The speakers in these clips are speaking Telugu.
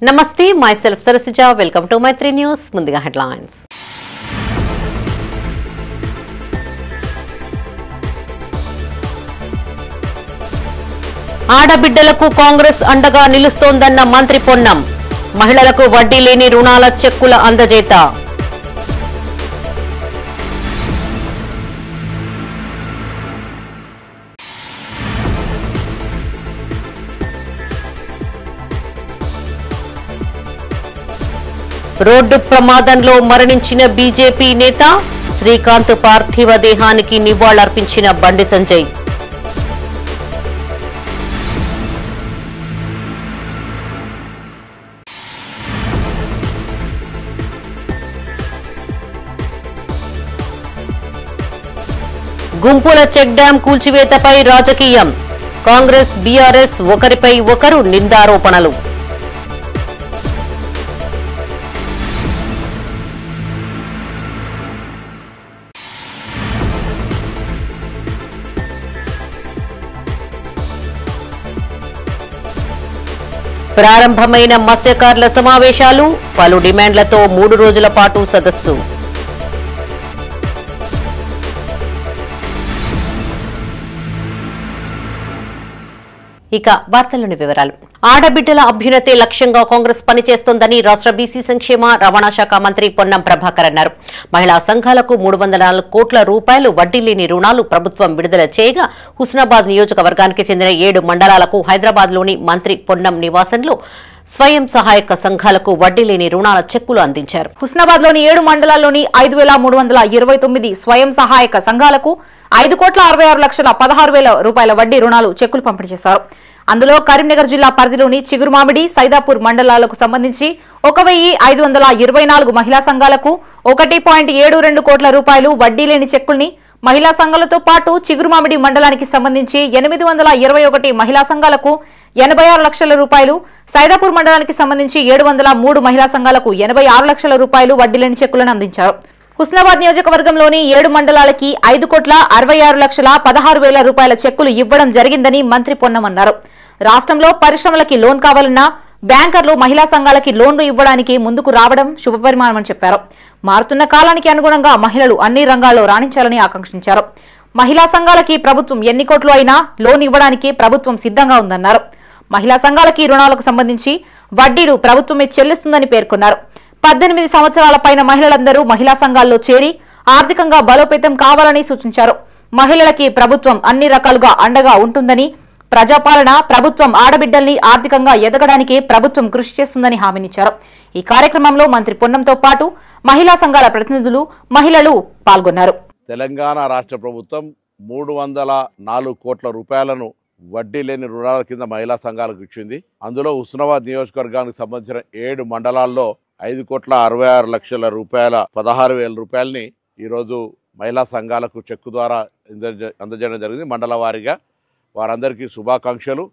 నమస్తే myself Sarasija welcome to my 3 news ముందుగా headlines ఆడబిడ్డలకు కాంగ్రెస్ అండగా నిలుస్తోందన్న మంత్రి పొన్నం మహిళలకు వడ్డీ లేని రుణాల చెక్కుల అందజేత రోడ్డు ప్రమాదంలో మరణించిన బీజేపీ నేత శ్రీకాంత్ పార్థివ దేహానికి నివాళులర్పించిన బండి సంజయ్ గుంపుల చెక్ డ్యాం కూల్చివేతపై రాజకీయం కాంగ్రెస్ బీఆర్ఎస్ ఒకరిపై ఒకరు నిందారోపణలు ప్రారంభమైన మత్స్యకారుల సమావేశాలు పలు డిమాండ్లతో 3 రోజుల పాటు సదస్సు ఇక వార్తల్లోని వివరాలు ఆడబిడ్డల అభ్యున్నతే లక్ష్యంగా కాంగ్రెస్ పనిచేస్తోందని రాష్ట్ర బీసీ సంక్షేమ రవాణా శాఖ మంత్రి పొన్నం ప్రభాకర్ అన్నారు. మహిళా సంఘాలకు 304 కోట్ల రూపాయలు వడ్డీ లేని రుణాలు ప్రభుత్వం విడుదల చేయగా హుస్నాబాద్ నియోజకవర్గానికి చెందిన 7 మండలాలకు హైదరాబాద్లోని మంత్రి పొన్నం నివాసంలో స్వయం సహాయక సంఘాలకు వడ్డీ లేని రుణాల చెక్కులు అందించారు. హుస్నాబాద్ లోని 7 మండలాల్లోని 5329 స్వయం సహాయక సంఘాలకు 5,66,16,000 రూపాయల వడ్డీ రుణాలు చెక్కులు పంపిణీ చేశారు. అందులో కరీంనగర్ జిల్లా పరిధిలోని చిగురుమామిడి సైదాపూర్ మండలాలకు సంబంధించి 1,524 మహిళా సంఘాలకు 1.72 కోట్ల రూపాయలు వడ్డీ లేని చెక్కుల్ని మహిళా సంఘాలతో పాటు చిగురుమామిడి మండలానికి సంబంధించి 821 మహిళా సంఘాలకు 86 లక్షల రూపాయలు, సైదాపూర్ మండలానికి సంబంధించి 703 మహిళా సంఘాలకు 86 లక్షల రూపాయలు వడ్డీ లేని చెక్కులను అందించారు. హుస్నాబాద్ నియోజకవర్గంలోని 7 మండలాలకి 5,66,16,000 రూపాయల చెక్కులు ఇవ్వడం జరిగిందని మంత్రి పొన్నం అన్నారు. రాష్ట్రంలో పరిశ్రమలకి లోన్ కావాలన్నా బ్యాంకర్లు మహిళా సంఘాలకి లోన్లు ఇవ్వడానికి ముందుకు రావడం శుభపరిమాణమని చెప్పారు. మారుతున్న కాలానికి అనుగుణంగా మహిళలు అన్ని రంగాల్లో రాణించాలని ఆకాంక్షించారు. మహిళా సంఘాలకి ప్రభుత్వం ఎన్ని కోట్లు అయినా లోన్ ఇవ్వడానికి ప్రభుత్వం సిద్ధంగా ఉందన్నారు. మహిళా సంఘాలకి రుణాలకు సంబంధించి వడ్డీలు ప్రభుత్వమే చెల్లిస్తుందని పేర్కొన్నారు. 18 సంవత్సరాల పైన మహిళలందరూ మహిళా సంఘాల్లో చేరి ఆర్థికంగా బలోపేతం కావాలని సూచించారు. మహిళలకి ప్రభుత్వం అన్ని రకాలుగా అండగా ఉంటుందని, ప్రజాపాలన ప్రభుత్వం ఆడబిడ్డల్ని ఆర్థికంగా ఎదగడానికి ప్రభుత్వం కృషి చేస్తుందని హామీనిచ్చారు. ఈ కార్యక్రమంలో మంత్రి పొన్నంతో పాటు మహిళా సంఘాల ప్రతినిధులు, మహిళలు పాల్గొన్నారు. తెలంగాణ రాష్ట్ర ప్రభుత్వం 304 కోట్ల రూపాయలను వడ్డీ లేని రుణాల కింద మహిళా సంఘాలకు ఇచ్చింది. అందులో హుస్నాబాద్ నియోజకవర్గానికి సంబంధించిన 7 మండలాల్లో 5,66,00,000 రూపాయల 16,000 రూపాయలని ఈరోజు మహిళా సంఘాలకు చెక్కు ద్వారా అందజేయడం జరిగింది. మండల వారీగా వారందరికీ శుభాకాంక్షలు.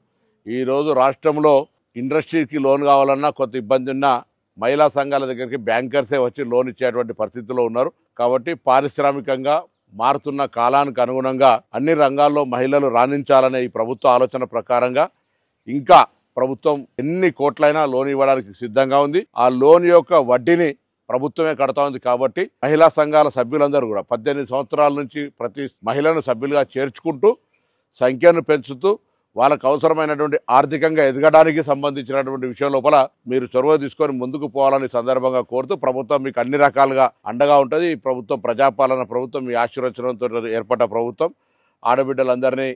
ఈరోజు రాష్ట్రంలో ఇండస్ట్రీకి లోన్ కావాలన్నా కొంత ఇబ్బంది ఉన్నా మహిళా సంఘాల దగ్గరికి బ్యాంకర్సే వచ్చి లోన్ ఇచ్చేటువంటి పరిస్థితిలో ఉన్నారు. కాబట్టి పారిశ్రామికంగా మారుతున్న కాలానికి అనుగుణంగా అన్ని రంగాల్లో మహిళలు రాణించాలనే ఈ ప్రభుత్వ ఆలోచన ప్రకారంగా ఇంకా ప్రభుత్వం ఎన్ని కోట్లైనా లోన్ ఇవ్వడానికి సిద్ధంగా ఉంది. ఆ లోన్ యొక్క వడ్డీని ప్రభుత్వమే కడతా ఉంది. కాబట్టి మహిళా సంఘాల సభ్యులందరూ కూడా 18 సంవత్సరాల నుంచి ప్రతి మహిళను సభ్యులుగా చేర్చుకుంటూ సంఖ్యను పెంచుతూ వాళ్ళకు అవసరమైనటువంటి ఆర్థికంగా ఎదగడానికి సంబంధించినటువంటి విషయం లోపల మీరు చొరవ తీసుకొని ముందుకు పోవాలని సందర్భంగా కోరుతూ ప్రభుత్వం మీకు అన్ని రకాలుగా అండగా ఉంటుంది. ఈ ప్రభుత్వం ప్రజాపాలన ప్రభుత్వం, మీ ఆశీర్వచనంతో ఏర్పడ్డ ప్రభుత్వం. ఆడబిడ్డలందరినీ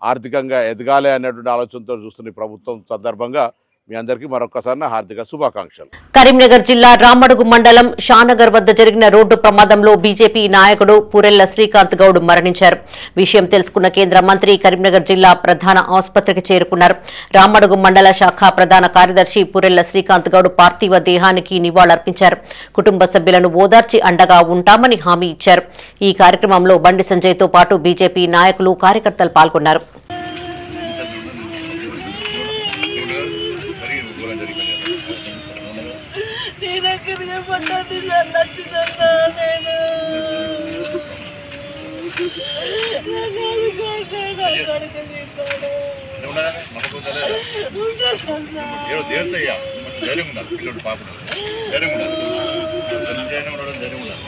ఆర్థికంగా ఎదగాలి అనేటువంటి ఆలోచనతో చూస్తున్న ఈ ప్రభుత్వం సందర్భంగా మీ అందరికీ మరొకసారి హార్దిక శుభాకాంక్షలు. కరీంనగర్ జిల్లా రామడుగు మండలం షానగర్ వద్ద జరిగిన రోడ్డు ప్రమాదంలో బీజేపీ నాయకుడు పూరెళ్ల శ్రీకాంత్ గౌడ్ మరణించారు. విషయం తెలుసుకున్న కేంద్ర మంత్రి కరీంనగర్ జిల్లా ప్రధాన ఆసుపత్రికి చేరుకున్నారు. రామడుగు మండల శాఖ ప్రధాన కార్యదర్శి పూరెళ్ల శ్రీకాంత్ గౌడ్ పార్థివ దేహానికి నివాళులర్పించారు. కుటుంబ సభ్యులను ఓదార్చి అండగా ఉంటామని హామీ ఇచ్చారు. ఈ కార్యక్రమంలో బండి సంజయ్తో పాటు బీజేపీ నాయకులు, కార్యకర్తలు పాల్గొన్నారు. ఏదో దేశయ్యా ధైర్యం ఉండాలి. పిల్లడు పాప ధైర్యం ఉండాలి. ధైర్యం ఉండడం ధైర్యం ఉండాలి.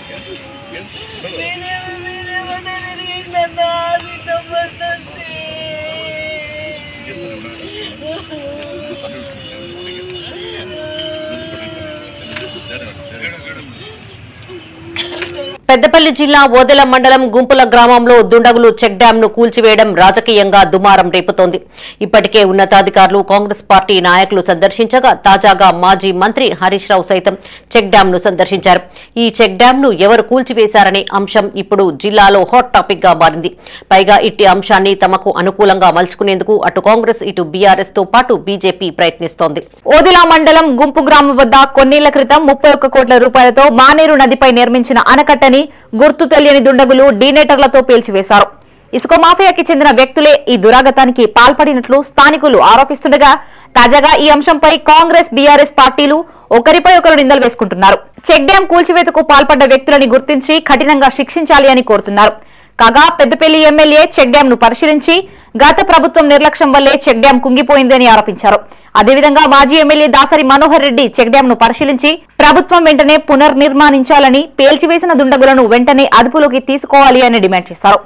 పెద్దపల్లి జిల్లా ఓదెల మండలం గుంపుల గ్రామంలో దుండగులు చెక్ డ్యాం ను కూల్చివేయడం రాజకీయంగా దుమారం రేపుతోంది. ఇప్పటికే ఉన్నతాధికారులు కాంగ్రెస్ పార్టీ నాయకులు సందర్శించగా తాజాగా మాజీ మంత్రి హరీష్ రావు సైతం చెక్ డ్యాం ను సందర్శించారు. ఈ చెక్ డ్యాం ను ఎవరు కూల్చివేశారనే అంశం ఇప్పుడు జిల్లాలో హాట్ టాపిక్ గా మారింది. పైగా ఇట్టి అంశాన్ని తమకు అనుకూలంగా మలుచుకునేందుకు అటు కాంగ్రెస్ ఇటు బీఆర్ఎస్ తో పాటు బీజేపీ ప్రయత్నిస్తోంది. ఓదెల మండలం గుంపు గ్రామం వద్ద కొన్నేళ్ల క్రితం 31 కోట్ల రూపాయలతో మానేరు నదిపై నిర్మించిన ఆనకట్టని గుర్తు తెలియని దుండగులు డీనేటర్లతో పేల్చివేశారు. ఇసుక మాఫియాకి చెందిన వ్యక్తులే ఈ దురాగతానికి పాల్పడినట్లు స్థానికులు ఆరోపిస్తుండగా తాజాగా ఈ అంశంపై కాంగ్రెస్ బీఆర్ఎస్ పార్టీలు ఒకరిపై ఒకరు నిందలు వేసుకుంటున్నారు. చెక్ డ్యాం కూల్చివేతకు పాల్పడ్డ వ్యక్తులని గుర్తించి కఠినంగా శిక్షించాలి అని కోరుతున్నారు. కాగా పెద్దపల్లి ఎమ్మెల్యే చెక్ డ్యాం ను పరిశీలించి గత ప్రభుత్వం నిర్లక్ష్యం వల్లే చెక్ డ్యాం కుంగిపోయిందని ఆరోపించారు. అదేవిధంగా మాజీ MLA Dasari Manohar Reddy check dam ను పరిశీలించి ప్రభుత్వం వెంటనే పునర్నిర్మాణించాలని, పేల్చివేసిన దుండగులను వెంటనే అదుపులోకి తీసుకోవాలి అని డిమాండ్ చేశారు.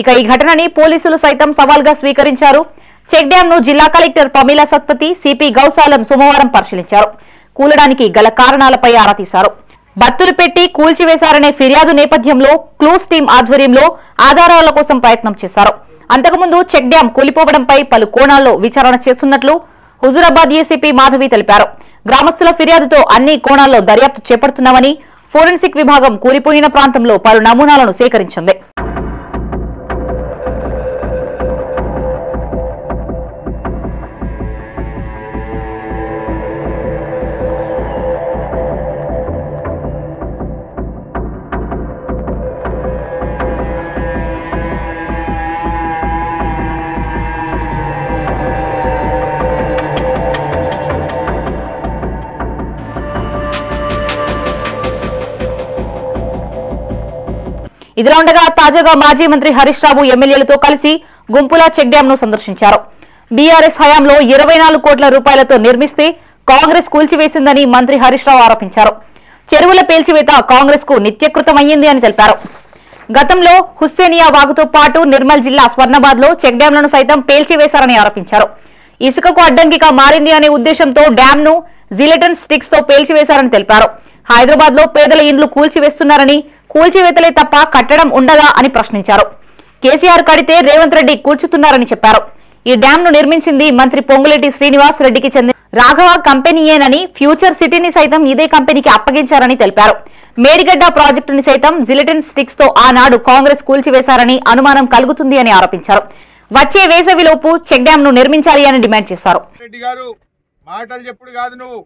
ఇక ఈ ఘటనని పోలీసులు సైతం సవాల్గా స్వీకరించారు. చెక్ డ్యాం ను జిల్లా కలెక్టర్ పమీలా సత్పతి, సిపి గౌసాలం సోమవారం పరిశీలించారు. కూలడానికి గల కారణాలపై ఆరా తీశారు. బత్తులు పెట్టి కూల్చివేశారనే ఫిర్యాదు నేపథ్యంలో క్లూస్ టీం ఆధ్వర్యంలో ఆధారాల కోసం ప్రయత్నం చేశారు. అంతకుముందు చెక్ డ్యాం కూలిపోవడంపై పలు కోణాల్లో విచారణ చేస్తున్నట్లు హుజూరాబాద్ ఏసీపీ మాధవి తెలిపారు. గ్రామస్తుల ఫిర్యాదుతో అన్ని కోణాల్లో దర్యాప్తు చేపడుతున్నామని, ఫోరెన్సిక్ విభాగం కూలిపోయిన ప్రాంతంలో పలు నమూనాలను సేకరించింది. ఇదిలా ఉండగా తాజాగా మాజీ మంత్రి హరీష్ రావు ఎమ్మెల్యేలతో కలిసి గుంపుల చెక్ డ్యాం ను సందర్శించారు. బీఆర్ఎస్ హయాంలో 24 కోట్ల రూపాయలతో నిర్మిస్తే కాంగ్రెస్ కూల్చివేసిందని మంత్రి హరీష్ రావు ఆరోపించారు. చెరువుల పేల్చివేత కాంగ్రెస్ కు నిత్యకృతమయ్యింది అని తెలిపారు. గతంలో హుస్సేనియా వాగుతో పాటు నిర్మల్ జిల్లా స్వర్ణాబాద్ లో చెక్ డ్యాంలను సైతం పేల్చివేశారని ఆరోపించారు. ఇసుకకు అడ్డంకిగా మారింది అనే ఉద్దేశంతో డ్యాం ను జిలెటిన్ స్టిక్స్ తో పేల్చివేశారని తెలిపారు. హైదరాబాద్ లో పేదల ఇండ్లు కూల్చివేస్తున్నారని, కూల్చివేతలే తప్ప కట్టడం ఉండదా అని ప్రశ్నించారు. కేసీఆర్ కడితే రేవంత్ రెడ్డి కూల్చుతున్నారని చెప్పారు. ఈ డ్యాం ను నిర్మించింది మంత్రి పొంగులేటి శ్రీనివాస్ రెడ్డికి చెందిన రాఘవ కంపెనీయేనని, ఫ్యూచర్ సిటీని సైతం ఇదే కంపెనీకి అప్పగించారని తెలిపారు. మేడిగడ్డ ప్రాజెక్టుని సైతం జిలెటిన్ స్టిక్స్ తో ఆనాడు కాంగ్రెస్ కూల్చివేశారని అనుమానం కలుగుతుంది అని ఆరోపించారు. వచ్చే వేసవిలోపు చెక్ డ్యాం ను నిర్మించాలి అని డిమాండ్ చేశారు. రెడ్డి గారు మాటలు చెప్పుడు కాదు, నువ్వు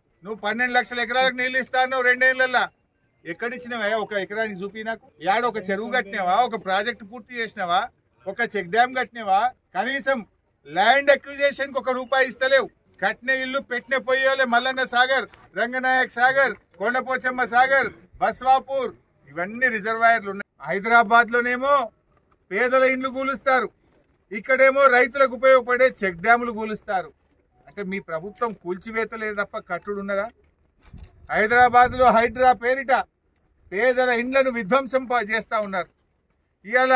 12 లక్షల ఎకరాలకు నీళ్లు ఇస్తాను 2 ఏళ్లలో. ఎక్కడిచ్చినవా? ఒక ఎకరానికి చూపి నాకు. యాడ ఒక చెరువు కట్టినావా? ఒక ప్రాజెక్టు పూర్తి చేసినావా? ఒక చెక్ డ్యామ్ కట్టినావా? కనీసం ల్యాండ్ అక్విజిషన్ కు 1 రూపాయి ఇస్తలేవు. కట్టిన ఇల్లు పెట్టిన పొయ్యోలే మల్లన్న సాగర్, రంగనాయక్ సాగర్, కొండపోచమ్మ సాగర్, బస్వాపూర్, ఇవన్నీ రిజర్వాయర్లు ఉన్నాయి. హైదరాబాద్ లోనేమో పేదల ఇండ్లు కూలుస్తారు, ఇక్కడేమో రైతులకు ఉపయోగపడే చెక్ డ్యాములు కూలుస్తారు. అంటే మీ ప్రభుత్వం కూల్చివేతలే తప్ప కట్టుడు ఉన్నదా? హైదరాబాద్ లో హైడ్రా పేరిట పేదల ఇండ్లను విధ్వంసం చేస్తా ఉన్నారు. ఇవాళ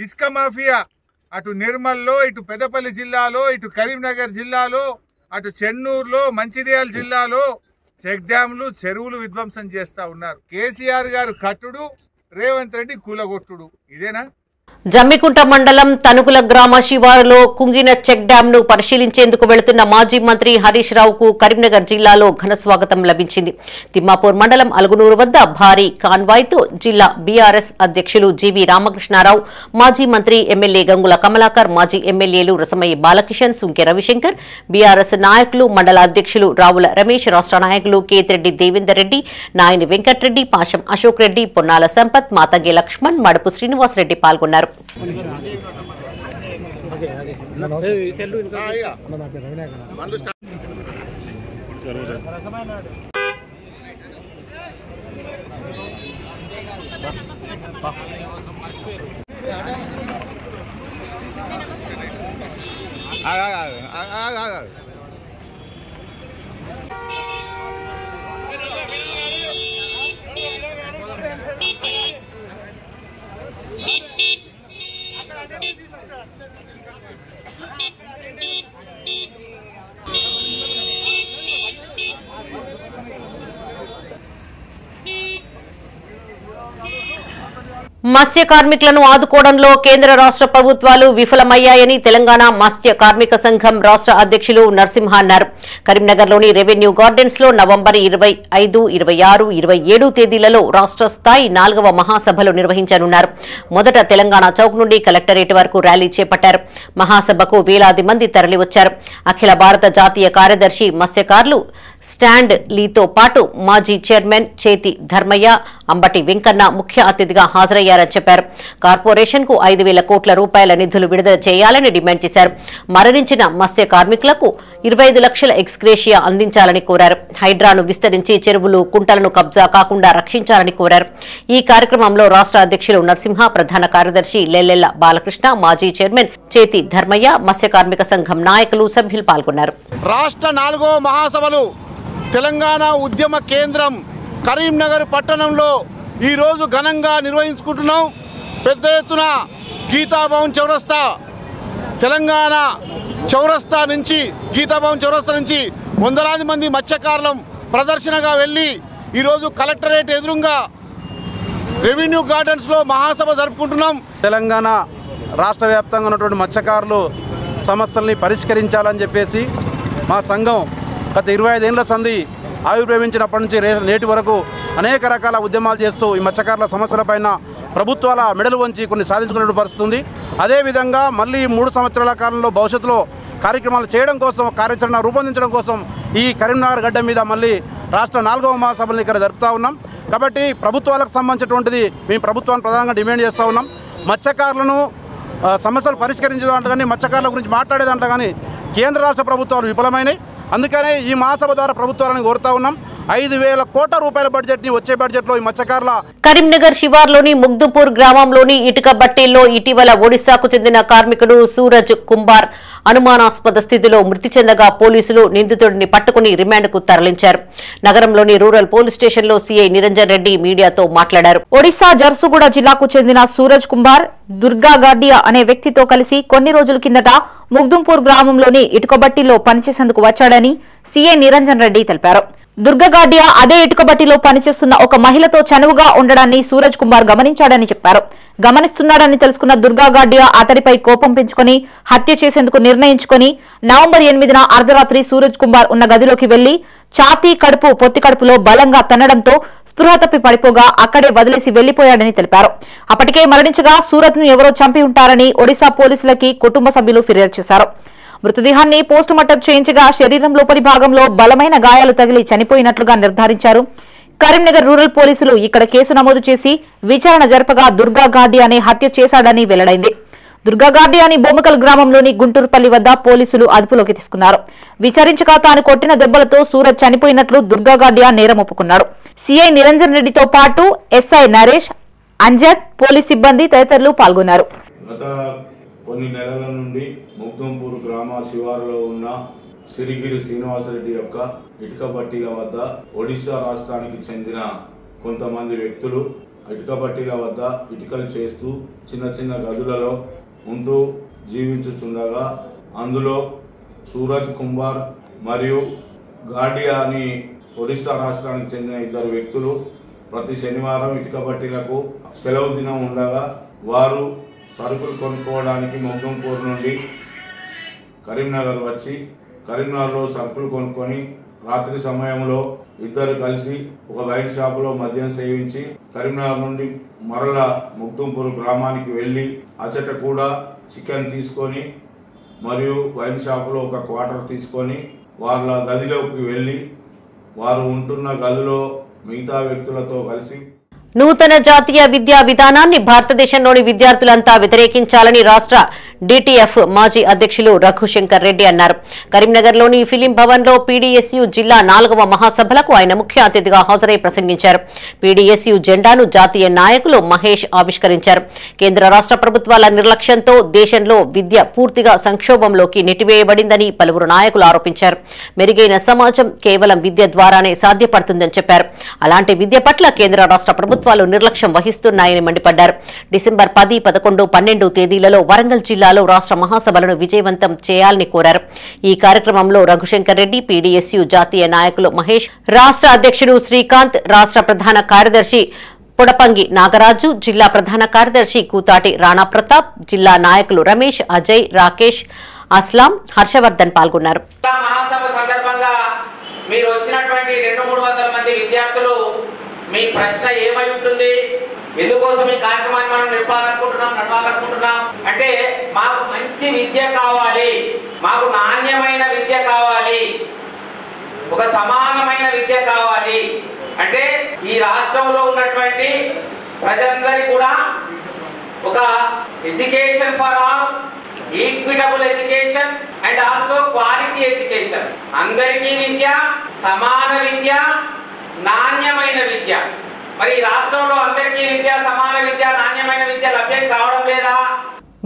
ఇసుక మాఫియా అటు నిర్మల్లో, ఇటు పెద్దపల్లి జిల్లాలో, ఇటు కరీంనగర్ జిల్లాలో, అటు చెన్నూరులో, మంచిర్యాల జిల్లాలో చెక్ డ్యాంలు, చెరువులు విధ్వంసం చేస్తా ఉన్నారు. కేసీఆర్ గారు కట్టుడు, రేవంత్ రెడ్డి కూలగొట్టుడు. ఇదేనా? జమ్మికుంట మండలం తనుకుల గ్రామ శివారులో కుంగిన చెక్ డ్యాం ను పరిశీలించేందుకు వెళుతున్న మాజీ మంత్రి హరీష్ రావుకు కరీంనగర్ జిల్లాలో ఘన స్వాగతం లభించింది. తిమ్మాపూర్ మండలం అలుగునూరు వద్ద భారీ కాన్వాయ్తో జిల్లా బీఆర్ఎస్ అధ్యక్షులు జీవీ రామకృష్ణారావు, మాజీ మంత్రి ఎమ్మెల్యే గంగుల కమలాకర్, మాజీ ఎమ్మెల్యేలు రసమయ్య బాలకిషన్, సుంకె రవిశంకర్, బీఆర్ఎస్ నాయకులు, మండల అధ్యక్షులు రావుల రమేష్, రాష్ట్ర నాయకులు కేతిరెడ్డి దేవేందర్ రెడ్డి, నాయని వెంకట్రెడ్డి, పాశం అశోక్ రెడ్డి, పొన్నాల సంపత్, మాతగే లక్ష్మణ్, మడుపు శ్రీనివాసరెడ్డి పాల్గొన్నారు. మత్స్య కార్మికులను ఆదుకోవడంలో కేంద్ర రాష్ట్ర ప్రభుత్వాలు విఫలమయ్యాయని తెలంగాణ మత్స్య కార్మిక సంఘం రాష్ట్ర అధ్యక్షులు నరసింహ అన్నారు. కరీంనగర్లోని రెవెన్యూ గార్డెన్స్ లో నవంబర్ 25, 26, 27 తేదీలలో రాష్ట్ర స్థాయి 4వ మహాసభలు నిర్వహించనున్నారు. మొదట తెలంగాణ చౌక్ నుండి కలెక్టరేట్ వరకు ర్యాలీ చేపట్టారు. మహాసభకు వేలాది మంది తరలివచ్చారు. అఖిల భారత జాతీయ కార్యదర్శి మత్స్యకారులు స్టాండ్ లీతో పాటు మాజీ చైర్మన్ చేతి ధర్మయ్య, అంబటి వెంకన్న ముఖ్య అతిథిగా హాజరయ్యారని చెప్పారు. కార్పొరేషన్ కు 5,000 కోట్ల రూపాయల నిధులు విడుదల చేయాలని డిమాండ్ చేశారు. మరణించిన మత్స్య కార్మికులకు 25 లక్షల ఎక్స్గ్రేషియా అందించాలని కోరారు. హైడ్రాను విస్తరించి చెరువులు, కుంటలను కబ్జా కాకుండా రక్షించాలని కోరారు. ఈ కార్యక్రమంలో రాష్ట్ర అధ్యక్షులు నరసింహ, ప్రధాన కార్యదర్శి లెల్లెల్ల బాలకృష్ణ, మాజీ చైర్మన్ చేతి ధర్మయ్య, మత్స్య కార్మిక సంఘం నాయకులు, సభ్యులు పాల్గొన్నారు. రాష్ట్ర 4వ మహాసభలు తెలంగాణ ఉద్యమ కేంద్రం కరీంనగర్ పట్టణంలో ఈరోజు ఘనంగా నిర్వహించుకుంటున్నాం. పెద్ద ఎత్తున గీతాభవన్ చౌరస్తా, తెలంగాణ చౌరస్తా నుంచి, గీతాభవన్ చౌరస్తా నుంచి వందలాది మంది మత్స్యకారులం ప్రదర్శనగా వెళ్ళి ఈరోజు కలెక్టరేట్ ఎదురుగా రెవెన్యూ గార్డెన్స్లో మహాసభ జరుపుకుంటున్నాం. తెలంగాణ రాష్ట్ర వ్యాప్తంగా ఉన్నటువంటి మత్స్యకారులు సమస్యల్ని పరిష్కరించాలని చెప్పేసి మా సంఘం గత 25 ఏళ్ల సంధి ఆవిర్భవించినప్పటి నుంచి నేటి వరకు అనేక రకాల ఉద్యమాలు చేస్తూ ఈ మత్స్యకారుల సమస్యలపైన ప్రభుత్వాల మెడలు వంచి కొన్ని సాధించుకున్నట్టు పరిస్థితుంది. అదేవిధంగా మళ్ళీ 3 సంవత్సరాల కాలంలో భవిష్యత్తులో కార్యక్రమాలు చేయడం కోసం, కార్యాచరణ రూపొందించడం కోసం ఈ కరీంనగర్ గడ్డ మీద మళ్ళీ రాష్ట్ర 4వ మహాసభలను ఇక్కడ జరుపుతూ ఉన్నాం. కాబట్టి ప్రభుత్వాలకు సంబంధించినటువంటిది మేము ప్రభుత్వాన్ని ప్రధానంగా డిమాండ్ చేస్తూ ఉన్నాం. మత్స్యకారులను సమస్యలు పరిష్కరించేదంట కానీ, మత్స్యకారుల గురించి మాట్లాడేదంట కానీ కేంద్ర రాష్ట్ర ప్రభుత్వాలు విఫలమైనవి. అందుకనే ఈ మహాసభ ద్వారా ప్రభుత్వాలను కోరుతా ఉన్నాం. 5,000 కోట్ల రూపాయల బడ్జెట్ ని వచ్చే బడ్జెట్ లో ఈ మత్స్యకారుల కరీంనగర్ శివార్లోని ముగ్దుపూర్ గ్రామంలోని ఇటుక బట్టీల్లో ఇటీవల ఒడిశాకు చెందిన కార్మికుడు సూరజ్ కుంబార్ అనుమానాస్పద స్థితిలో మృతి చెందగా పోలీసులు నిందితుడిని పట్టుకుని రిమాండ్కు తరలించారు. నగరంలోని రూరల్ పోలీస్ స్టేషన్లో సీఐ నిరంజన్ రెడ్డి మీడియాతో మాట్లాడారు. ఒడిశా జర్సుగూడ జిల్లాకు చెందిన సూరజ్ కుంబార్ దుర్గా గాడియా అనే వ్యక్తితో కలిసి కొన్ని రోజుల కిందట ముగ్దుంపూర్ గ్రామంలోని ఇటుకబట్టిలో పనిచేసేందుకు వచ్చాడని సీఐ నిరంజన్ రెడ్డి తెలిపారు. దుర్గగాడియా అదే ఇటుకబట్టిలో పనిచేస్తున్న ఒక మహిళతో చనువుగా ఉండడాన్ని సూరజ్ కుమార్ గమనించాడని చెప్పారు. గమనిస్తున్నాడని తెలుసుకున్న దుర్గాగాడియా అతడిపై కోపం పెంచుకుని హత్య చేసేందుకు నిర్ణయించుకుని నవంబర్ 8న అర్ధరాత్రి సూరజ్ కుమార్ ఉన్న గదిలోకి వెళ్లి ఛాతీ, కడుపు, పొత్తి కడుపులో బలంగా తన్నడంతో స్పృహ తప్పి పడిపోగా అక్కడే వదిలేసి వెళ్లిపోయాడని తెలిపారు. అప్పటికే మరణించగా సూరత్ ను ఎవరో చంపి ఉంటారని ఒడిశా పోలీసులకి కుటుంబ సభ్యులు ఫిర్యాదు చేశారు. మృతదేహాన్ని పోస్టుమార్టం చేయించగా శరీరం లోపలి భాగంలో బలమైన గాయాలు తగిలి చనిపోయినట్లుగా నిర్ధారించారు. కరీంనగర్ రూరల్ పోలీసులు ఇక్కడ కేసు నమోదు చేసి విచారణ జరపగా దుర్గాగాడియాని హత్య చేశాడని వెల్లడైంది. దుర్గాగాడియాని బొమ్మకల్ గ్రామంలోని గుంటూరుపల్లి వద్ద పోలీసులు అదుపులోకి తీసుకున్నారు. విచారించగా తాను కొట్టిన దెబ్బలతో సూరజ్ చనిపోయినట్లు దుర్గాగాడియా నేరం ఒప్పుకున్నాడు. సీఐ నిరంజన్ రెడ్డితో పాటు ఎస్ఐ నరేష్, అంజద్, పోలీస్ సిబ్బంది తదితరులు పాల్గొన్నారు. కొన్ని నెలల నుండి ముగ్దుంపూర్ గ్రామ శివారులో ఉన్న సిరిగిరి శ్రీనివాసరెడ్డి యొక్క ఇటుక బట్టీల వద్ద ఒడిశా రాష్ట్రానికి చెందిన కొంతమంది వ్యక్తులు ఇటుక బట్టీల వద్ద ఇటుకలు చేస్తూ చిన్న చిన్న గదులలో ఉంటూ జీవించుచుండగా అందులో సూరజ్ కుమార్ మరియు గాడియా అని ఒడిశా రాష్ట్రానికి చెందిన ఇద్దరు వ్యక్తులు ప్రతి శనివారం ఇటుక బట్టీలకు సెలవు దినం ఉండగా వారు సరుకులు కొనుక్కోవడానికి మొగ్దుంపూర్ నుండి కరీంనగర్ వచ్చి కరీంనగర్లో సరుకులు కొనుక్కొని రాత్రి సమయంలో ఇద్దరు కలిసి ఒక వైన్ షాపులో మద్యం సేవించి కరీంనగర్ నుండి మరలా ముగ్దుంపూర్ గ్రామానికి వెళ్ళి అచ్చట కూడా చికెన్ తీసుకొని మరియు వైన్ షాపులో ఒక క్వార్టర్ తీసుకొని వాళ్ళ గదిలోకి వెళ్ళి వారు ఉంటున్న గదిలో మిగతా వ్యక్తులతో కలిసి నూతన జాతీయ విద్యా విధానాన్ని భారతదేశంలోని విద్యార్థులంతా వ్యతిరేకించాలని రాష్ట్ర డీటీఎఫ్ మాజీ అధ్యక్షులు రఘుశంకర్ రెడ్డి అన్నారు. కరీంనగర్లోని ఫిలిం భవన్లో పీడీఎస్యూ జిల్లా 4వ మహాసభలకు ఆయన ముఖ్య అతిథిగా హాజరై ప్రసంగించారు. పీడీఎస్యూ జెండాను జాతీయ నాయకులు మహేష్ ఆవిష్కరించారు. కేంద్ర రాష్ట్ర ప్రభుత్వాల నిర్లక్ష్యంతో దేశంలో విద్య పూర్తిగా సంక్షోభంలోకి నెట్టివేయబడిందని పలువురు నాయకులు ఆరోపించారు. మెరుగైన సమాజం కేవలం విద్య ద్వారానే సాధ్యపడుతుందని చెప్పారు. అలాంటి విద్య పట్ల కేంద్ర రాష్ట్ర ప్రభుత్వాలు నిర్లక్ష్యం వహిస్తున్నాయని మండిపడ్డారు. డిసెంబర్ 10, 11, 12 తేదీలలో వరంగల్ జిల్లాలో రాష్ట్ర మహాసభలను విజయవంతం చేయాలని కోరారు. ఈ కార్యక్రమంలో రఘుశంకర్ రెడ్డి, పీడీఎస్యూ జాతీయ నాయకులు మహేష్, రాష్ట్ర అధ్యక్షుడు శ్రీకాంత్, రాష్ట్ర ప్రధాన కార్యదర్శి పుడపంగి నాగరాజు, జిల్లా ప్రధాన కార్యదర్శి కూతాటి రాణా ప్రతాప్, జిల్లా నాయకులు రమేష్, అజయ్, రాకేష్, అస్లాం, హర్షవర్ధన్ పాల్గొన్నారు. మీరు వచ్చినటువంటి 200-300 మంది విద్యార్థులు మీ ప్రశ్న ఏమై ఉంటుంది, ఎందుకోసం ఈ కార్యక్రమాన్ని మనం నడపాలనుకుంటున్నాం అంటే మాకు మంచి విద్య కావాలి, మాకు నాణ్యమైన విద్య కావాలి, ఒక సమానమైన విద్య కావాలి. అంటే ఈ రాష్ట్రంలో ఉన్నటువంటి ప్రజలందరికీ కూడా ఒక education for all, equitable education and also quality education. అందరికీ విద్య, సమాన విద్య, నాణ్యమైన విద్య. మరి రాష్ట్రంలో అందరికీ విద్య, సమాన విద్య, నాణ్యమైన విద్య లభ్యం కావడం లేదా?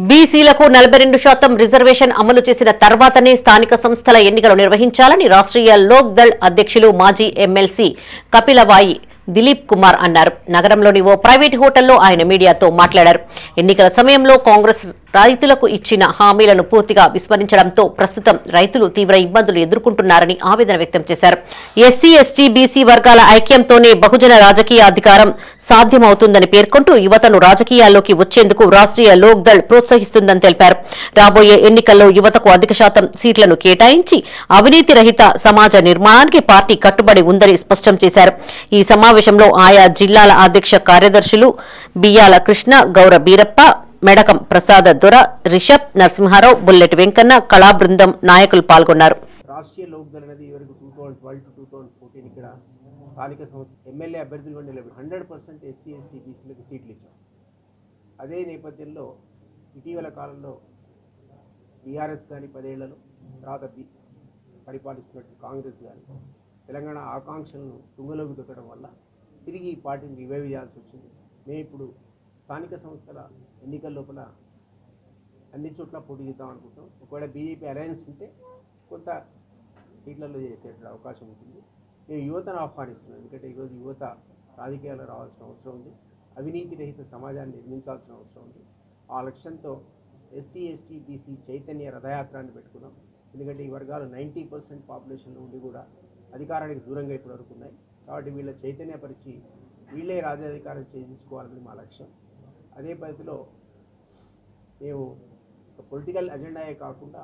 బీసీలకు 42% రిజర్వేషన్ అమలు చేసిన తర్వాతనే స్థానిక సంస్థల ఎన్నికలు నిర్వహించాలని రాష్ట్రీయ లోక్ దళ్ అధ్యక్షులు మాజీ ఎమ్మెల్సీ కపిలవాయి దిలీప్ కుమార్ అన్నారు. నగరంలోని ఓ ప్రైవేట్ హోటల్లో ఆయన మీడియాతో మాట్లాడారు. ఎన్నికల సమయంలో కాంగ్రెస్ రైతులకు ఇచ్చిన హామీలను పూర్తిగా విస్మరించడంతో ప్రస్తుతం రైతులు తీవ్ర ఇబ్బందులు ఎదుర్కొంటున్నారని ఆవేదన వ్యక్తం చేశారు. ఎస్సీ, ఎస్టీ, బీసీ వర్గాల ఐక్యంతోనే బహుజన రాజకీయ అధికారం సాధ్యమవుతుందని పేర్కొంటూ యువతను రాజకీయాల్లోకి వచ్చేందుకు రాష్ట్రీయ లోక్ దళ్ ప్రోత్సహిస్తుందని తెలిపారు. రాబోయే ఎన్నికల్లో యువతకు అధిక శాతం సీట్లను కేటాయించి అవినీతి రహిత సమాజ నిర్మాణానికి పార్టీ కట్టుబడి ఉందని స్పష్టం చేశారు. ఈ సమావేశంలో ఆయా జిల్లాల అధ్యక్ష కార్యదర్శులు బియ్యాల కృష్ణ, గౌర బీరప్ప, మెడకం ప్రసాద దొర, రిషబ్, నరసింహారావు, బుల్లెట్ వెంకన్న, కళా బృందం నాయకులు పాల్గొన్నారు. రాష్ట్రీయ లోక్ దళ్ అనేది ఇవరకు 2012 to 2014 ఇక్కడ స్థానిక సంస్థ ఎమ్మెల్యే అభ్యర్థులు 100% ఎస్సీ, ఎస్టీ, బీసీలకు సీట్లు ఇచ్చాం. అదే నేపథ్యంలో ఇటీవల కాలంలో టీఆర్ఎస్ కానీ 10 ఏళ్లలో తర్వాత పరిపాలిస్తున్నట్టు కాంగ్రెస్ కానీ తెలంగాణ ఆకాంక్షలను తుంగలోకి దొక్కడం వల్ల తిరిగి ఈ పార్టీని రివైవ్ చేయాల్సి వచ్చింది. మేము ఇప్పుడు స్థానిక సంస్థల ఎన్నికల లోపల అన్ని చోట్ల పోటీ చేద్దాం అనుకుంటాం. ఒకవేళ బీజేపీ అలయన్స్ ఉంటే కొంత సీట్లలో చేసే అవకాశం ఉంటుంది. మేము యువతను ఆహ్వానిస్తున్నాం. ఎందుకంటే ఈరోజు యువత రాజకీయాల్లో రావాల్సిన అవసరం ఉంది. అవినీతి రహిత సమాజాన్ని నిర్మించాల్సిన అవసరం ఉంది. ఆ లక్ష్యంతో ఎస్సీ, ఎస్టీ, బీసీ చైతన్య రథయాత్రాన్ని పెట్టుకున్నాం. ఎందుకంటే ఈ వర్గాలు 90% పాపులేషన్లో ఉండి కూడా అధికారానికి దూరంగా ఇప్పటివరకు ఉన్నాయి. కాబట్టి వీళ్ళ చైతన్యపరిచి వీళ్ళే రాజ్యాధికారం చేయించుకోవాలని మా లక్ష్యం. అదే పద్ధతిలో మేము పొలిటికల్ అజెండాయే కాకుండా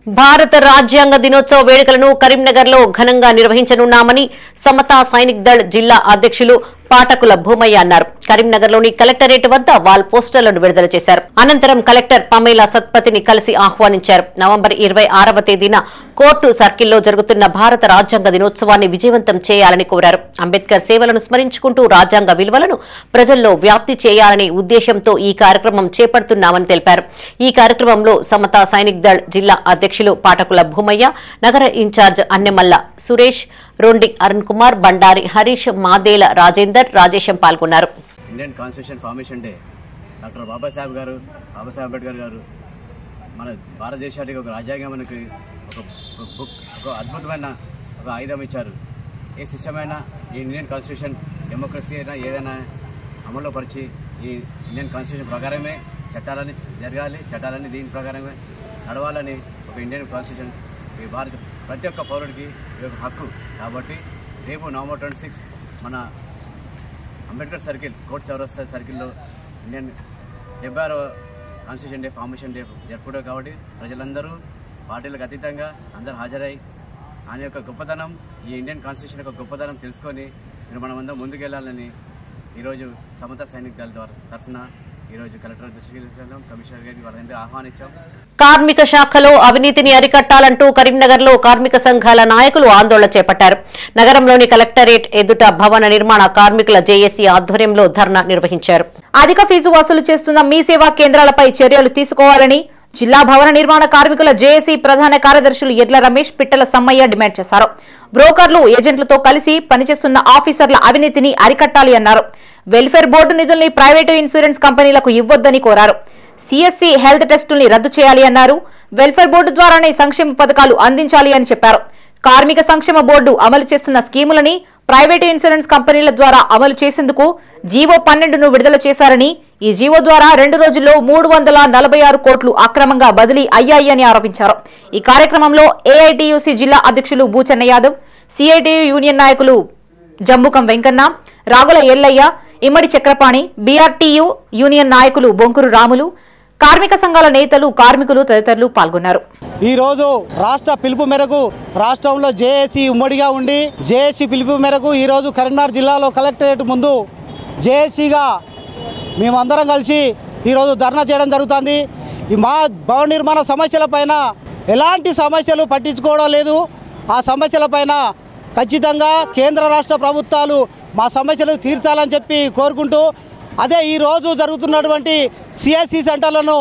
భారత రాజ్యాంగ దినోత్సవ వేడుకలను కరీంనగర్లో ఘనంగా నిర్వహించనున్నామని సమతా సైనిక్ దళ్ జిల్లా అధ్యక్షులు పాటకుల భూమయ్య అన్నారు. కరీంనగర్లోని కలెక్టరేట్ వద్ద వాల్ పోస్టర్లను విడుదల చేశారు. అనంతరం కలెక్టర్ పమేలా సత్పతిని కలిసి ఆహ్వానించారు. నవంబర్ 26వ తేదీన కోర్టు సర్కిల్లో జరుగుతున్న భారత రాజ్యాంగ దినోత్సవాన్ని విజయవంతం చేయాలని కోరారు. అంబేద్కర్ సేవలను స్మరించుకుంటూ రాజ్యాంగ విలువలను ప్రజల్లో వ్యాప్తి చేయాలనే ఉద్దేశంతో ఈ కార్యక్రమం చేపడుతున్నామని తెలిపారు. ఈ కార్యక్రమంలో సమతా సైనిక్ దళ్ జిల్లా అధ్యక్షులు పాటకుల భూమయ్య, నగర ఇన్ఛార్జ్ అన్నెమల్ల సురేష్, రొండి అరుణ్ కుమార్, బండారి హరీష్, మాదేల రాజేందర్, రాజేశం పాల్గొన్నారు. Indian constitution formation day doctor Babasaheb Ambedkar గారు మన భారతదేశానికి ఒక రాజ్యాంగం మనకి ఒక అద్భుతమైన ఒక ఆయుధం ఇచ్చారు. ఏ సిస్టమ్ అయినా ఈ ఇండియన్ కాన్స్టిట్యూషన్ డెమోక్రసీ అయినా ఏదైనా అమల్లో పరిచి ఈ ఇండియన్ కాన్స్టిట్యూషన్ ప్రకారమే చట్టాలన్నీ జరగాలి, చట్టాలన్నీ దీని ప్రకారమే నడవాలని ఒక ఇండియన్ కాన్స్టిట్యూషన్ ఈ భారత ప్రతి ఒక్క పౌరుడికి ఇది ఒక హక్కు. కాబట్టి రేపు నవంబర్ 26 మన అంబేద్కర్ సర్కిల్, కోర్ట్ చౌరస్తా సర్కిల్లో ఇండియన్ 76వ కాన్స్టిట్యూషన్ డే ఫార్మేషన్ డే జరుపుకుంటాం కాబట్టి ప్రజలందరూ పార్టీలకు అతీతంగా అందరూ హాజరై ఆయన యొక్క గొప్పతనం, ఈ ఇండియన్ కాన్స్టిట్యూషన్ యొక్క గొప్పతనం తెలుసుకొని మనమందరం ముందుకెళ్లాలని ఈరోజు సమత సైనిక దళ తరఫున ఈరోజు కలెక్టర్ దృష్టికి తీసుకెళ్ళాం, కమిషనర్ గారికి వాళ్ళందరూ ఆహ్వానించాం. కార్మిక శాఖలో అవినీతిని అరికట్టాలంటూ కరీంనగర్లో కార్మిక సంఘాల నాయకులు ఆందోళన చేపట్టారు. నగరంలోని కలెక్టరేట్ ఎదుట భవన నిర్మాణ కార్మికుల జేఏసీ ఆధ్వర్యంలో ధర్నా నిర్వహించారు. అధిక ఫీజు వసూలు చేస్తున్న మీ సేవా కేంద్రాలపై చర్యలు తీసుకోవాలని జిల్లా భవన నిర్మాణ కార్మికుల జేఏసీ ప్రధాన కార్యదర్శులు ఎడ్ల రమేష్, పిట్టల సమ్మయ్య డిమాండ్ చేశారు. బ్రోకర్లు, ఏజెంట్లతో కలిసి పనిచేస్తున్న ఆఫీసర్ల అవినీతిని అరికట్టాలి అన్నారు. వెల్ఫేర్ బోర్డు నిధుల్ని ప్రైవేటు ఇన్సూరెన్స్ కంపెనీలకు ఇవ్వొద్దని కోరారు. సిఎస్సి హెల్త్ టెస్టుల్ని రద్దు చేయాలి అన్నారు. వెల్ఫేర్ బోర్డు ద్వారానే సంక్షేమ పథకాలు అందించాలి అని చెప్పారు. కార్మిక సంక్షేమ బోర్డు అమలు చేస్తున్న స్కీములని ప్రైవేటు ఇన్సూరెన్స్ కంపెనీల ద్వారా అమలు చేసేందుకు జీవో 12ను విడుదల చేశారని, ఈ జీవో ద్వారా 2 రోజుల్లో 346 కోట్లు అక్రమంగా బదిలీ అయ్యాయని ఆరోపించారు. ఈ కార్యక్రమంలో ఏఐటియుసి జిల్లా అధ్యక్షులు బూచన్న యాదవ్, సిఐటియు యూనియన్ నాయకులు జంబుకం వెంకన్న, రాగుల ఎల్లయ్య, ఇమ్మడి చక్రపాణి, బీఆర్టీయు యూనియన్ నాయకులు బొంకురు రాములు, కార్మిక సంఘాల నేతలు, కార్మికులు తదితరులు పాల్గొన్నారు. ఈరోజు రాష్ట్ర పిలుపు మేరకు రాష్ట్రంలో జేఏసీ ఉమ్మడిగా ఉండి జేఏసీ పిలుపు మేరకు ఈరోజు కరీంనగర్ జిల్లాలో కలెక్టరేట్ ముందు జేఏసీగా మేమందరం కలిసి ఈరోజు ధర్నా చేయడం జరుగుతుంది. ఈ మా భవన నిర్మాణ సమస్యలపైన ఎలాంటి సమస్యలు పట్టించుకోవడం లేదు. ఆ సమస్యలపైన ఖచ్చితంగా కేంద్ర రాష్ట్ర ప్రభుత్వాలు మా సమస్యలు తీర్చాలని చెప్పి కోరుకుంటూ, అదే ఈరోజు జరుగుతున్నటువంటి సిఎస్సి సెంటర్లను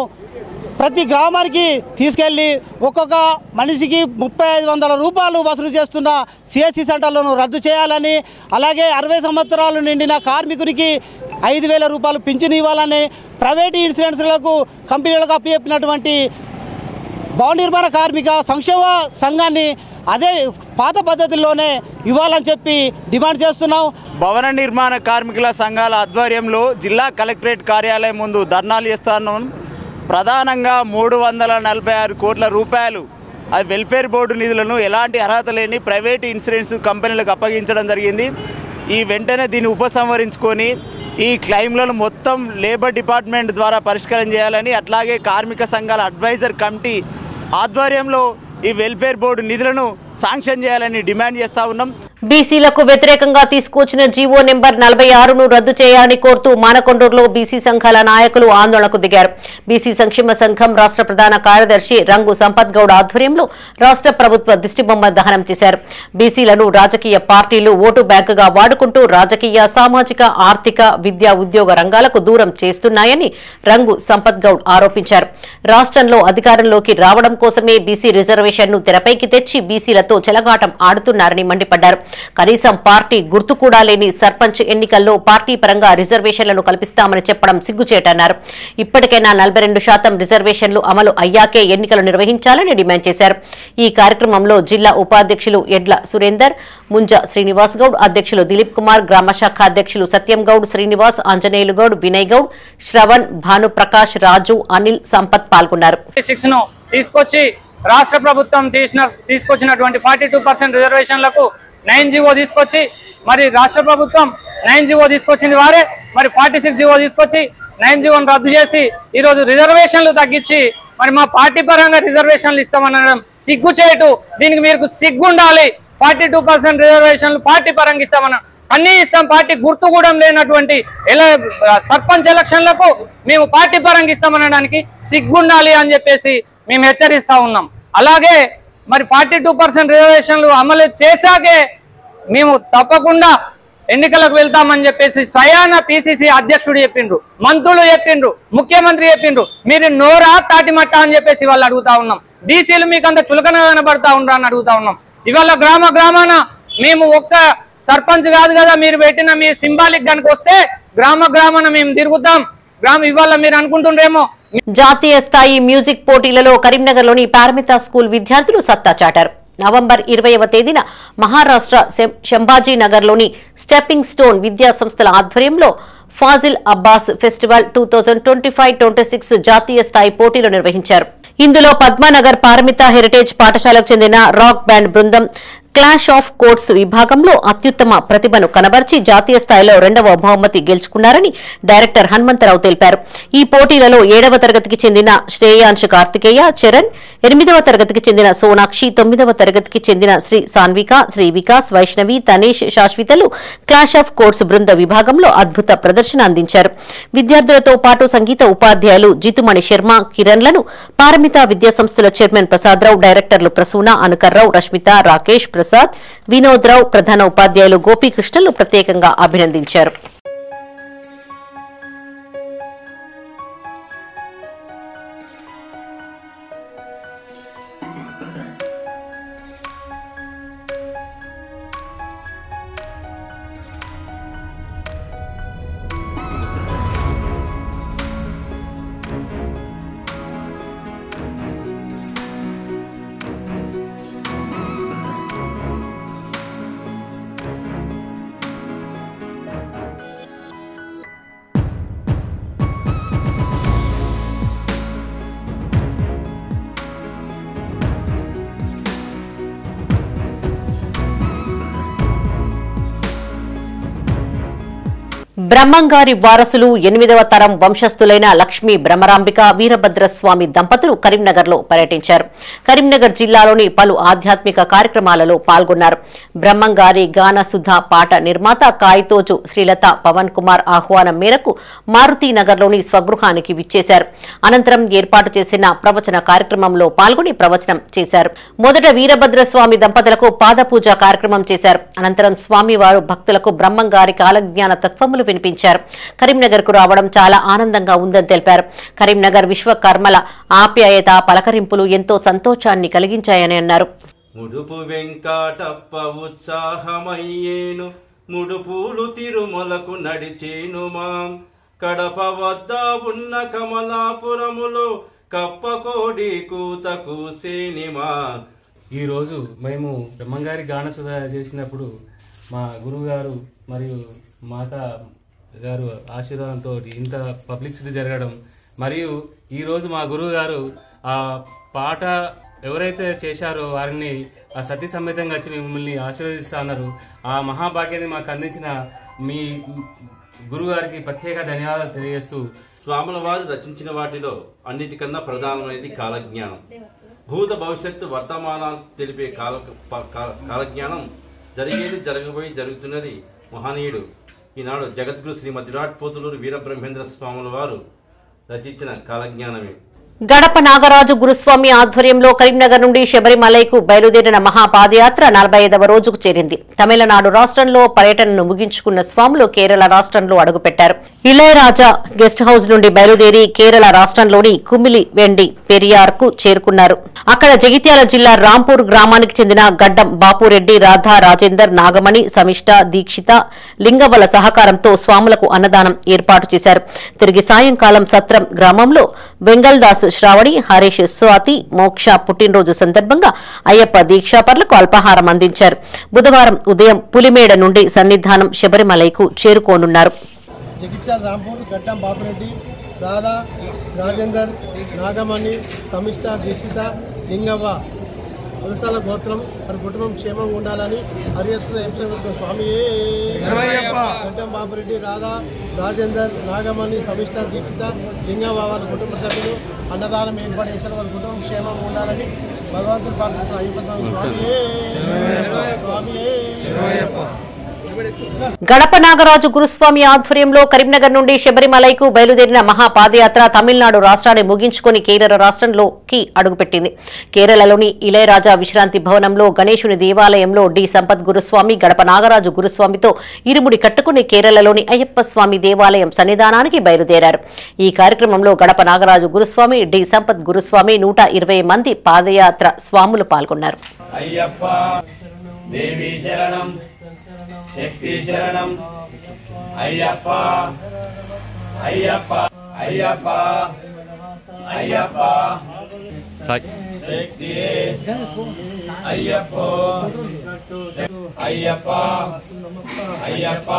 ప్రతి గ్రామానికి తీసుకెళ్ళి ఒక్కొక్క మనిషికి 3500 రూపాయలు వసూలు చేస్తున్న సిఎస్సి సెంటర్లను రద్దు చేయాలని, అలాగే 60 సంవత్సరాలు నిండిన కార్మికునికి 5000 రూపాయలు పింఛను ఇవ్వాలని, ప్రైవేట్ ఇన్సూరెన్స్లకు కంపెనీలకు అప్పచెప్పినటువంటి భవన నిర్మాణ కార్మిక సంక్షేమ సంఘాన్ని అదే పాత పద్ధతిలోనే ఇవ్వాలని చెప్పి డిమాండ్ చేస్తున్నాం. భవన నిర్మాణ కార్మికుల సంఘాల ఆధ్వర్యంలో జిల్లా కలెక్టరేట్ కార్యాలయం ముందు ధర్నాలు చేస్తున్నాం. ప్రధానంగా 346 కోట్ల రూపాయలు అది వెల్ఫేర్ బోర్డు నిధులను ఎలాంటి అర్హత లేని ప్రైవేట్ ఇన్సూరెన్స్ కంపెనీలకు అప్పగించడం జరిగింది. ఈ వెంటనే దీన్ని ఉపసంహరించుకొని ఈ క్లెయిమ్లను మొత్తం లేబర్ డిపార్ట్మెంట్ ద్వారా పరిష్కారం చేయాలని, అట్లాగే కార్మిక సంఘాల అడ్వైజర్ కమిటీ ఆధ్వర్యంలో ఈ వెల్ఫేర్ బోర్డు నిధులను శాంక్షన్ చేయాలని డిమాండ్ చేస్తూ ఉన్నాం. బీసీలకు వ్యతిరేకంగా తీసుకొచ్చిన జీవో నెంబర్ 46ను రద్దు చేయాలని కోరుతూ మానకొండూరులో బీసీ సంఘాల నాయకులు ఆందోళనకు దిగారు. బీసీ సంక్షేమ సంఘం రాష్ట్ర ప్రధాన కార్యదర్శి రంగు సంపత్ గౌడ్ ఆధ్వర్యంలో రాష్ట్ర ప్రభుత్వ దిష్టిబొమ్మ దహనం చేశారు. బీసీలను రాజకీయ పార్టీలు ఓటు బ్యాంకుగా వాడుకుంటూ రాజకీయ, సామాజిక, ఆర్థిక, విద్యా, ఉద్యోగ రంగాలకు దూరం చేస్తున్నాయని రంగు సంపత్ గౌడ్ ఆరోపించారు. రాష్ట్రంలో అధికారంలోకి రావడం కోసమే బీసీ రిజర్వేషన్ను తెరపైకి తెచ్చి బీసీలతో చెలగాటం ఆడుతున్నారని మండిపడ్డారు. కనీసం పార్టీ గుర్తు కూడా లేని సర్పంచ్ ఎన్నికల్లో పార్టీ పరంగా రిజర్వేషన్లను కల్పిస్తామని చెప్పడం సిగ్గుచేటన్నారు. ఇప్పటికైనా 42% రిజర్వేషన్లు అమలు అయ్యాకే ఎన్నికలు నిర్వహించాలని డిమాండ్ చేశారు. ఈ కార్యక్రమంలో జిల్లా ఉపాధ్యక్షులు ఎడ్ల సురేందర్, ముంజ శ్రీనివాస్ గౌడ్, అధ్యక్షులు దిలీప్ కుమార్, గ్రామ శాఖ అధ్యక్షులు సత్యం గౌడ్, శ్రీనివాస్, ఆంజనేయులు గౌడ్, వినయ్ గౌడ్, శ్రవణ్, భానుప్రకాష్, రాజు, అనిల్, సంపత్ పాల్గొన్నారు. తీసుకొచ్చి రాష్ట్ర ప్రభుత్వం తీసుకొచ్చినటువంటి 42% రిజర్వేషన్లకు 9 జీవో తీసుకొచ్చి, మరి రాష్ట్ర ప్రభుత్వం 9 జీవో తీసుకొచ్చింది వారే, మరి 46 జీవో తీసుకొచ్చి 9 జీవోను రద్దు చేసి ఈరోజు రిజర్వేషన్లు తగ్గించి మరి మా పార్టీ పరంగా రిజర్వేషన్లు ఇస్తామనడం సిగ్గుచేటు. దీనికి మీరు సిగ్గుండాలి. 42% రిజర్వేషన్లు పార్టీ పరంగా ఇస్తామన్నారు. కనీసం పార్టీ గుర్తు కూడా లేనటువంటి సర్పంచ్ ఎలక్షన్లకు మేము పార్టీ పరంగా ఇస్తామనడానికి సిగ్గుండాలి అని చెప్పేసి మేము హెచ్చరిస్తా ఉన్నాం. అలాగే మరి 42% రిజర్వేషన్లు అమలు చేశాకే మేము తప్పకుండా ఎన్నికలకు వెళ్తామని చెప్పేసి స్వయాన పిసిసి అధ్యక్షుడు చెప్పిండ్రు, మంత్రులు చెప్పిండ్రు, ముఖ్యమంత్రి చెప్పిండ్రు. మీరు నోరా తాటిమట్ట అని చెప్పేసి వాళ్ళు అడుగుతా ఉన్నాం. బీసీలు మీకు అంత చులకన కనబడతా ఉండరా అని అడుగుతా ఉన్నాం. ఇవాళ గ్రామాన మేము ఒక్క సర్పంచ్ కాదు కదా, మీరు పెట్టిన మీ సింబాలిక్ దానికి వస్తే గ్రామాన మేము తిరుగుతాం. ఇవాళ మీరు అనుకుంటుండ్రేమో. జాతీయ స్థాయి మ్యూజిక్ పోటీలలో కరీంనగర్లోని పారమిత స్కూల్ విద్యార్థులు సత్తా చాటారు. నవంబర్ 20వ తేదీన మహారాష్ట్ర శంభాజీనగర్లోని స్టెప్పింగ్ స్టోన్ విద్యా సంస్థల ఆధ్వర్యంలో ఫాజిల్ అబ్బాస్ ఫెస్టివల్ 2025-26 జాతీయ స్థాయి పోటీలు నిర్వహించారు. ఇందులో పద్మానగర్ పారమిత హెరిటేజ్ పాఠశాలకు చెందిన రాక్ బ్యాండ్ బృందం క్లాష్ ఆఫ్ కోర్ట్స్ విభాగంలో అత్యుత్తమ ప్రతిభను కనబర్చి జాతీయ స్థాయిలో 2వ బహుమతి గెలుచుకున్నారని డైరెక్టర్ హనుమంతరావు తెలిపారు. ఈ పోటీలలో 7వ తరగతికి చెందిన శ్రేయాంశ్ కార్తికేయ చరణ్, 8వ తరగతికి చెందిన సోనాక్షి, 9వ తరగతికి చెందిన శ్రీ సాన్విక, శ్రీ వికాస్, వైష్ణవి, తనేష్, శాశ్వితలు క్లాష్ ఆఫ్ కోర్ట్స్ బృంద విభాగంలో అద్భుత ప్రదర్శన అందించారు. విద్యార్థులతో పాటు సంగీత ఉపాధ్యాయులు జితుమణి శర్మ, కిరణ్లను పారమిత విద్యాసంస్థల చైర్మన్ ప్రసాదరావు, డైరెక్టర్లు ప్రసూన, అనుకర్రావు, రష్మిత, రాకేష్, ప్రసాద్, వినోద్రావు, ప్రధాన ఉపాధ్యాయులు గోపీకృష్ణలు ప్రత్యేకంగా అభినందించారు. బ్రహ్మంగారి వారసులు 8వ తరం వంశస్థులైన లక్ష్మీ బ్రహ్మరాంబిక వీరభద్రస్వామి దంపతులు కరీంనగర్లో పర్యటించారు. కరీంనగర్ జిల్లాలోని పలు ఆధ్యాత్మిక కార్యక్రమాలలో పాల్గొన్నారు. బ్రహ్మంగారి గానసుధ పాట నిర్మాత కాయితోజు శ్రీలత పవన్ కుమార్ ఆహ్వానం మేరకు మారుతీనగర్లోని స్వగృహానికి విచ్చేశారు. అనంతరం ఏర్పాటు చేసిన ప్రవచన కార్యక్రమంలో పాల్గొని ప్రవచనం చేశారు. మొదట వీరభద్రస్వామి దంపతులకు పాదపూజ కార్యక్రమం చేశారు. అనంతరం స్వామివారు భక్తులకు బ్రహ్మంగారి కాలజ్ఞాన తత్వములు వినిపించారు. కరీంనగర్ కు రావడం చాలా ఆనందంగా ఉందని తెలిపారు. కరీంనగర్ విశ్వకర్మల ఆప్యాయత పలకరింపులు ఎంతో సంతోషాన్ని కలిగించాయని అన్నారు. ముడుపు వెంకటప్ప ఉత్సాహమయ్యేను, ముడుపులు తిరుమలకు నడిచేను మాం, కడప వద్ద ఉన్న కమలాపురములో కప్పకోడి కూత కూసేనిమా. ఈరోజు మేము బ్రహ్మంగారి గానసుధ చేసినప్పుడు మా గురువు గారు మరియు మాత గారు ఆశీర్వాదంతో ఇంత పబ్లిసిటీ జరగడం, మరియు ఈరోజు మా గురువు గారు ఆ పాట ఎవరైతే చేశారో వారిని ఆ సతీ సమేతంగా వచ్చి మిమ్మల్ని ఆశీర్వదిస్తా అన్నారు. ఆ మహాభాగ్యాన్ని మాకు అందించిన మీ గురుగారికి ప్రత్యేక ధన్యవాదాలు తెలియజేస్తూ, స్వాముల వారు రచించిన వాటిలో అన్నిటికన్నా ప్రధానమైనది కాలజ్ఞానం. భూత భవిష్యత్తు వర్తమానాలు తెలిపే కాలజ్ఞానం, జరిగేది జరగబోయి జరుగుతున్నది మహనీయుడు ఈనాడు జగద్గురు శ్రీమద్ విరాట్ పోతులూరు వీరబ్రహ్మేంద్ర స్వాముల వారు రచించిన కాలజ్ఞానమే. గడప నాగరాజు గురుస్వామి ఆధ్వర్యంలో కరీంనగర్ నుండి శబరిమలైకు బయలుదేరిన మహాపాదయాత్ర 45వ రోజుకు చేరింది. తమిళనాడు రాష్ట్రంలో పర్యటనను ముగించుకున్న స్వాములు కేరళ రాష్ట్రంలో అడుగుపెట్టారు. ఇళయరాజా గెస్ట్ హౌస్ నుండి బయలుదేరి కేరళ రాష్ట్రంలోని కుమిలి వెండి పెరియార్ కు చేరుకున్నారు. అక్కడ జగిత్యాల జిల్లా రాంపూర్ గ్రామానికి చెందిన గడ్డం బాపురెడ్డి, రాధా, రాజేందర్, నాగమణి, సమిష్ట, దీక్షిత, లింగవల సహకారంతో స్వాములకు అన్నదానం ఏర్పాటు చేశారు. తిరిగి సాయంకాలం సత్రం గ్రామంలో వెంగల్దాస్ శ్రావణి, హరీష్, స్వాతి, మోక్ష పుట్టినరోజు సందర్భంగా అయ్యప్ప దీక్షాపరులకు అల్పాహారం అందించారు. బుధవారం ఉదయం పులిమేడ నుండి సన్నిధానం శబరిమలైకు చేరుకోనున్నారు. జగిత్యాల రాంపూర్ గడ్డం బాపురెడ్డి, రాధా, రాజేందర్, నాగమణి, సమిష్ట, దీక్షిత, లింగవ్వ వలసాల గోత్రం వారి కుటుంబం క్షేమంగా ఉండాలని హరిహర స్వామి గడ్డం బాపురెడ్డి, రాధా, రాజేందర్, నాగమణి, సమిష్ట, దీక్షిత, లింగవ్వ వారి కుటుంబ సభ్యులు అన్నదానం ఏర్పాటు చేశారు. వారి కుటుంబం క్షేమంగా ఉండాలని భగవంతుడు ప్రార్థిస్తున్న అయ్యప్ప స్వామి. గడప నాగరాజు గురుస్వామి ఆధ్వర్యంలో కరీంనగర్ నుండి శబరిమలైకు బయలుదేరిన మహాపాదయాత్ర తమిళనాడు రాష్ట్రాన్ని ముగించుకుని కేరళ రాష్ట్రంలోకి అడుగుపెట్టింది. కేరళలోని ఇళయరాజా విశ్రాంతి భవనంలో గణేశుని దేవాలయంలో డి సంపత్ గురుస్వామి గడప నాగరాజు గురుస్వామితో ఇరుముడి కట్టుకుని కేరళలోని అయ్యప్ప స్వామి దేవాలయం సన్నిధానానికి బయలుదేరారు. ఈ కార్యక్రమంలో గడప నాగరాజు గురుస్వామి, డి సంపత్ గురుస్వామి, 120 మంది పాదయాత్ర స్వాములు పాల్గొన్నారు. అయ్యప్ప దేవి శరణం, శక్తి శరణం, అయ్యప్ప అయ్యప్ప అయ్యప్ప అయ్యప్ప శక్తి అయ్యప్ప అయ్యప్ప అయ్యప్ప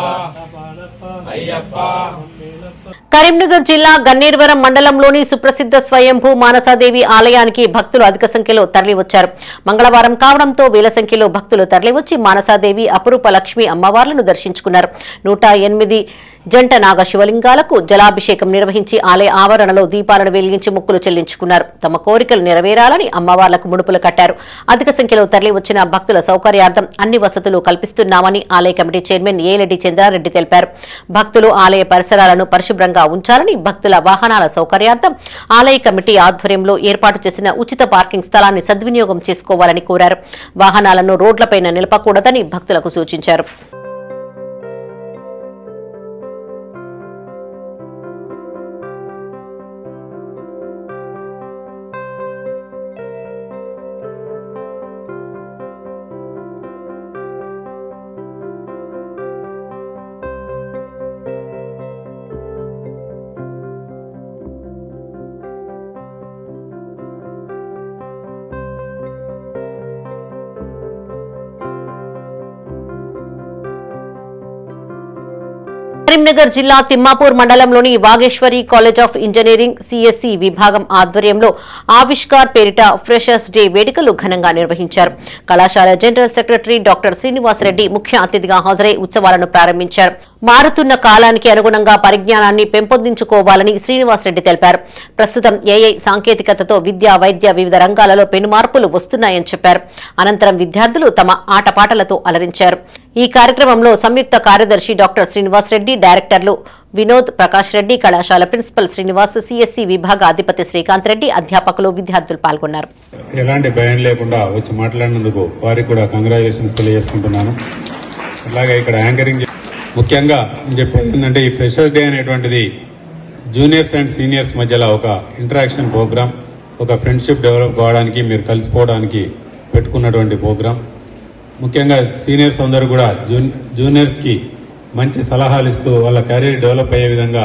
కరీంనగర్ జిల్లా గన్నేరువరం మండలంలోని సుప్రసిద్ధ స్వయంభూ మానసాదేవి ఆలయానికి భక్తులు అధిక సంఖ్యలో తరలివచ్చారు. మంగళవారం కావడంతో వేల సంఖ్యలో భక్తులు తరలివచ్చి మానసాదేవి అపురూప లక్ష్మి అమ్మవార్లను దర్శించుకున్నారు. 108 జంట నాగ శివలింగాలకు జలాభిషేకం నిర్వహించి ఆలయ ఆవరణలో దీపాలను వెలిగించి మొక్కులు చెల్లించుకున్నారు. తమ కోరికలు నెరవేరాలని అమ్మవార్లకు ముడుపులు కట్టారు. అధిక సంఖ్యలో తరలివచ్చిన భక్తుల సౌకర్యార్థం అన్ని వసతులు కల్పిస్తున్నామని ఆలయ కమిటీ చైర్మన్ ఏలెడ్డి చంద్రారెడ్డి తెలిపారు. భక్తులు ఆలయ పరిసరాలను పరిశుభ్రంగా ఉంచాలని, భక్తుల వాహనాల సౌకర్యార్థం ఆలయ కమిటీ ఆధ్వర్యంలో ఏర్పాటు చేసిన ఉచిత పార్కింగ్ స్థలాన్ని సద్వినియోగం చేసుకోవాలని కోరారు. వాహనాలను రోడ్లపైన నిలపకూడదని భక్తులకు సూచించారు. కరీంనగర్ జిల్లా తిమ్మాపూర్ మండలంలోని Vageshwari college of engineering CSC విభాగం ఆధ్వర్యంలో ఆవిష్కార్ పేరిట ఫ్రెషర్స్ డే వేడుకలు ఘనంగా నిర్వహించారు. కళాశాల జనరల్ సెక్రటరీ డాక్టర్ శ్రీనివాసరెడ్డి ముఖ్య అతిథిగా హాజరై ఉత్సవాలను ప్రారంభించారు. మారుతున్న కాలానికి అనుగుణంగా పరిజ్ఞానాన్ని పెంపొందించుకోవాలని శ్రీనివాసరెడ్డి తెలిపారు. ప్రస్తుతం ఏఐ సాంకేతికతతో విద్య, వైద్య వివిధ రంగాలలో పెనుమార్పులు వస్తున్నాయని చెప్పారు. అనంతరం విద్యార్థులు తమ ఆటపాటలతో అలరించారు. ఈ కార్యక్రమంలో సంయుక్త కార్యదర్శి డాక్టర్ శ్రీనివాసరెడ్డి, డైరెక్టర్లు వినోద్, ప్రకాష్ రెడ్డి, కళాశాల ప్రిన్సిపల్ శ్రీనివాస్, సిఎస్సి విభాగ అధిపతి శ్రీకాంత్ రెడ్డి, అధ్యాపకులు, విద్యార్థులు పాల్గొన్నారు. ఎలాంటి భయం లేకుండా వచ్చి మాట్లాడినందుకు వారికి కూడా కంగ్రాచులేషన్స్ తెలియజేసుకుంటున్నాను. అలాగే ఇక్కడ యాంకరింగ్ ముఖ్యంగా చెప్పేది ఏంటంటే, ఈ ఫ్రెషర్స్ డే అనేటువంటిది జూనియర్స్ అండ్ సీనియర్స్ మధ్యలో ఒక ఇంటరాక్షన్ ప్రోగ్రామ్, ఒక ఫ్రెండ్షిప్ డెవలప్ కావడానికి, మీరు కలిసిపోవడానికి పెట్టుకున్నటువంటి ప్రోగ్రామ్. ముఖ్యంగా సీనియర్స్ అందరూ కూడా జూనియర్స్కి మంచి సలహాలు ఇస్తూ వాళ్ళ కెరీర్ డెవలప్ అయ్యే విధంగా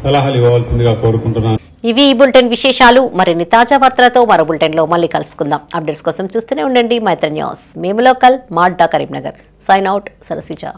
సలహాలు ఇవ్వవలసిందిగా కోరుకుంటున్నాను. ఇవి ఈ బులెటిన్ విశేషాలు. మరిన్ని తాజా వార్తలతో మరో బులెటిన్లో మళ్ళీ కలుసుకుందాం. అప్డేట్స్ కోసం చూస్తూనే ఉండండి మైత్రి న్యూస్. మేము లోకల్, మాడ్డా, కరీంనగర్. Sign out, Sarasija.